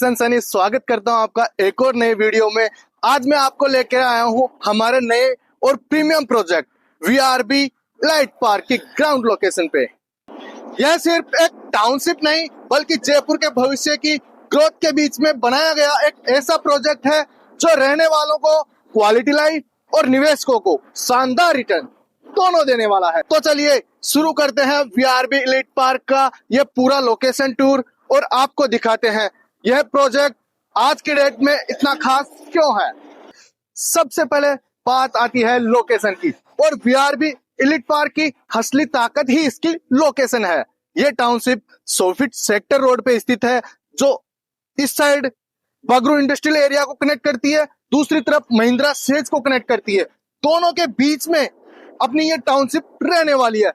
किशन सनी स्वागत करता हूं आपका एक और नए वीडियो में। आज मैं आपको लेकर आया हूं हमारे नए और premium project VRB light park की ग्राउंड लोकेशन पे। यह सिर्फ एक टाउनशिप नहीं बल्कि जयपुर के भविष्य की ग्रोथ के बीच में बनाया गया एक ऐसा प्रोजेक्ट है जो रहने वालों को क्वालिटी लाइफ और निवेशकों को शानदार रिटर्न दोनों देने वाला है। तो चलिए शुरू करते हैं वीआरबी लाइट पार्क का यह पूरा लोकेशन टूर और आपको दिखाते हैं यह प्रोजेक्ट आज के डेट में इतना खास क्यों है। सबसे पहले बात आती है लोकेशन की, और वीआरबी इलीट पार्क की असली ताकत ही इसकी लोकेशन है। यह टाउनशिप 100 फीट सेक्टर रोड पे स्थित है, जो इस साइड बगरू इंडस्ट्रियल एरिया को कनेक्ट करती है, दूसरी तरफ महिंद्रा सेज को कनेक्ट करती है। दोनों के बीच में अपनी ये टाउनशिप रहने वाली है।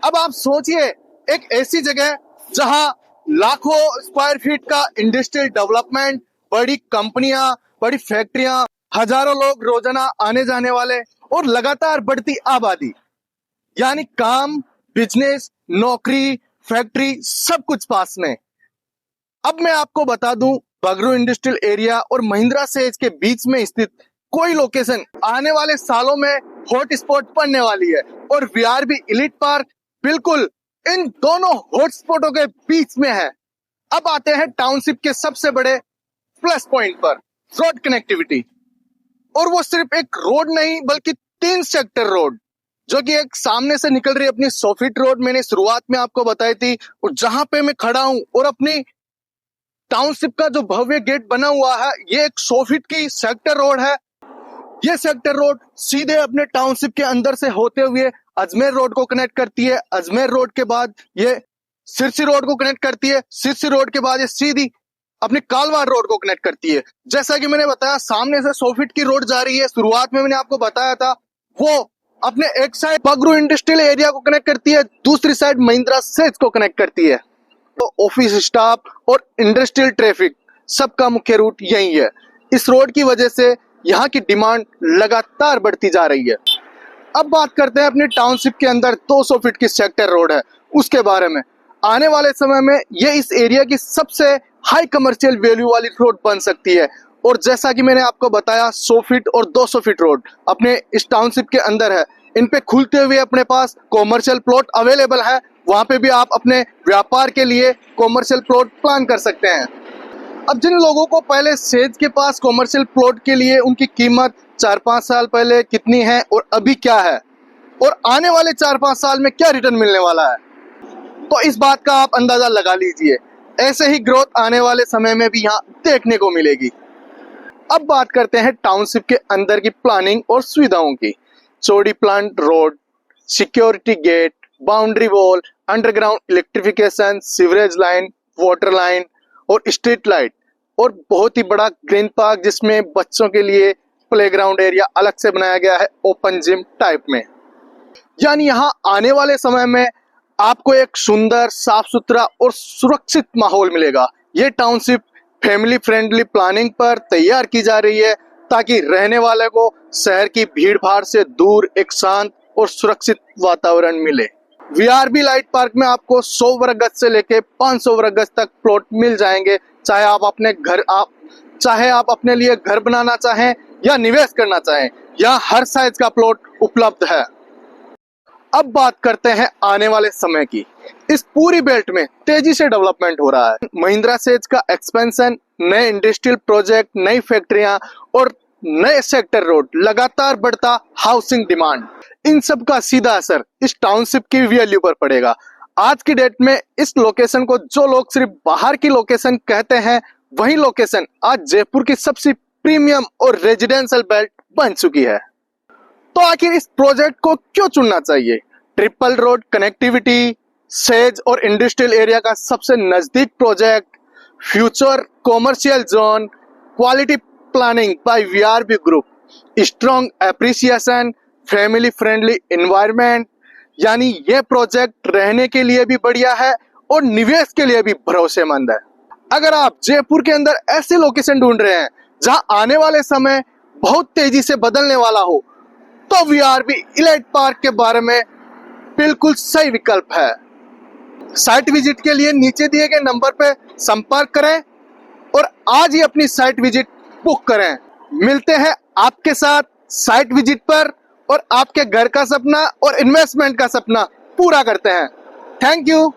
अब आप सोचिए, एक ऐसी जगह जहां लाखों स्क्वायर फीट का इंडस्ट्रियल डेवलपमेंट, बड़ी कंपनियां, बड़ी फैक्ट्रियां, हजारों लोग रोजाना आने जाने वाले और लगातार बढ़ती आबादी, यानी काम, बिजनेस, नौकरी, फैक्ट्री सब कुछ पास में। अब मैं आपको बता दूं, बगरू इंडस्ट्रियल एरिया और महिंद्रा सेज के बीच में स्थित कोई लोकेशन आने वाले सालों में हॉट स्पॉट बनने वाली है, और वीआरबी इलीट पार्क बिल्कुल इन दोनों हॉटस्पॉटों के बीच में है। अब आते हैं टाउनशिप के सबसे बड़े प्लस पॉइंट पर, रोड कनेक्टिविटी। और वो सिर्फ एक रोड नहीं बल्कि 3 सेक्टर रोड, जो कि एक सामने से निकल रही अपनी 100 फीट रोड मैंने शुरुआत में आपको बताई थी, और जहां पे मैं खड़ा हूं और अपनी टाउनशिप का जो भव्य गेट बना हुआ है, ये एक 100 फीट की सेक्टर रोड है। ये सेक्टर रोड सीधे अपने टाउनशिप के अंदर से होते हुए अजमेर रोड को कनेक्ट करती है। अजमेर रोड के बाद ये सिरसी रोड को कनेक्ट करती है। सिरसी रोड के बाद ये सीधी अपनी कालवाड़ रोड को कनेक्ट करती है। जैसा कि मैंने बताया, सामने से 100 फीट की रोड जा रही है, शुरुआत में मैंने आपको बताया था। वो अपने एक साइड बगरू इंडस्ट्रियल एरिया को कनेक्ट करती है, दूसरी साइड महिंद्रा सेज को कनेक्ट करती है। तो ऑफिस स्टाफ और इंडस्ट्रियल ट्रैफिक सबका मुख्य रूट यही है। इस रोड की वजह से यहाँ की डिमांड लगातार बढ़ती जा रही है। अब बात करते हैं अपनी टाउनशिप के अंदर 200 फीट की सेक्टर रोड है, उसके बारे में। आने वाले समय में ये इस एरिया की सबसे हाई कमर्शियल वैल्यू वाली रोड बन सकती है। और जैसा कि मैंने आपको बताया, 100 फीट और 200 फीट रोड अपने इस टाउनशिप के अंदर है। इन पे खुलते हुए अपने पास कॉमर्शियल प्लॉट अवेलेबल है, वहां पे भी आप अपने व्यापार के लिए कॉमर्शियल प्लॉट प्लान कर सकते हैं। अब जिन लोगों को पहले सेज के पास कॉमर्शियल प्लॉट के लिए उनकी कीमत 4-5 साल पहले कितनी है और अभी क्या है, और आने वाले 4-5 साल में क्या रिटर्न मिलने वाला है, तो इस बात का आप अंदाजा लगा लीजिए। ऐसे ही ग्रोथ आने वाले समय में भी यहाँ देखने को मिलेगी। अब बात करते हैं टाउनशिप के अंदर की प्लानिंग और सुविधाओं की। चौड़ी plant road, security gate, boundary wall, underground electrification, sewerage line, water line और स्ट्रीट लाइट, और बहुत ही बड़ा ग्रीन पार्क जिसमें बच्चों के लिए प्लेग्राउंड एरिया अलग से बनाया गया है, ओपन जिम टाइप में। यानी यहाँ आने वाले समय में आपको एक सुंदर, साफ सुथरा और सुरक्षित माहौल मिलेगा। ये टाउनशिप फैमिली फ्रेंडली प्लानिंग पर तैयार की जा रही है, ताकि रहने वाले को शहर की भीड़ भाड़ से दूर एक शांत और सुरक्षित वातावरण मिले। वीआरबी लाइट पार्क में आपको 100 वर्ग गज से लेके 500 वर्ग गज तक प्लॉट मिल जाएंगे। चाहे आप अपने लिए घर बनाना चाहें या निवेश करना चाहें, यहाँ हर साइज का प्लॉट उपलब्ध है। अब बात करते हैं आने वाले समय की। इस पूरी बेल्ट में तेजी से डेवलपमेंट हो रहा है। महिंद्रा सेज का एक्सपेंशन, नए इंडस्ट्रियल प्रोजेक्ट, नई फैक्ट्रियां और नए सेक्टर रोड, लगातार बढ़ता हाउसिंग डिमांड, इन सब का सीधा असर इस टाउनशिप की वैल्यू पर पड़ेगा। आज की डेट में इस लोकेशन को जो लोग सिर्फ बाहर की लोकेशन कहते हैं, वही लोकेशन आज जयपुर की सबसे प्रीमियम और रेजिडेंशियल बेल्ट बन चुकी है। तो आखिर इस प्रोजेक्ट को क्यों चुनना चाहिए? ट्रिपल रोड कनेक्टिविटी, सेज और इंडस्ट्रियल एरिया का सबसे नजदीक project, future commercial zone, quality planning by VRB group, strong appreciation, family friendly environment. यानी ये प्रोजेक्ट रहने के लिए भी बढ़िया है और निवेश के लिए भी भरोसेमंद है। अगर आप जयपुर के अंदर ऐसे लोकेशन ढूंढ रहे हैं जहां आने वाले समय बहुत तेजी से बदलने वाला हो, तो वीआरबी इलाइट पार्क के बारे में बिल्कुल सही विकल्प है। साइट विजिट के लिए नीचे दिए गए नंबर पे संपर्क करें और आज ही अपनी साइट विजिट बुक करें। मिलते हैं आपके साथ साइट विजिट पर और आपके घर का सपना और इन्वेस्टमेंट का सपना पूरा करते हैं। Thank you.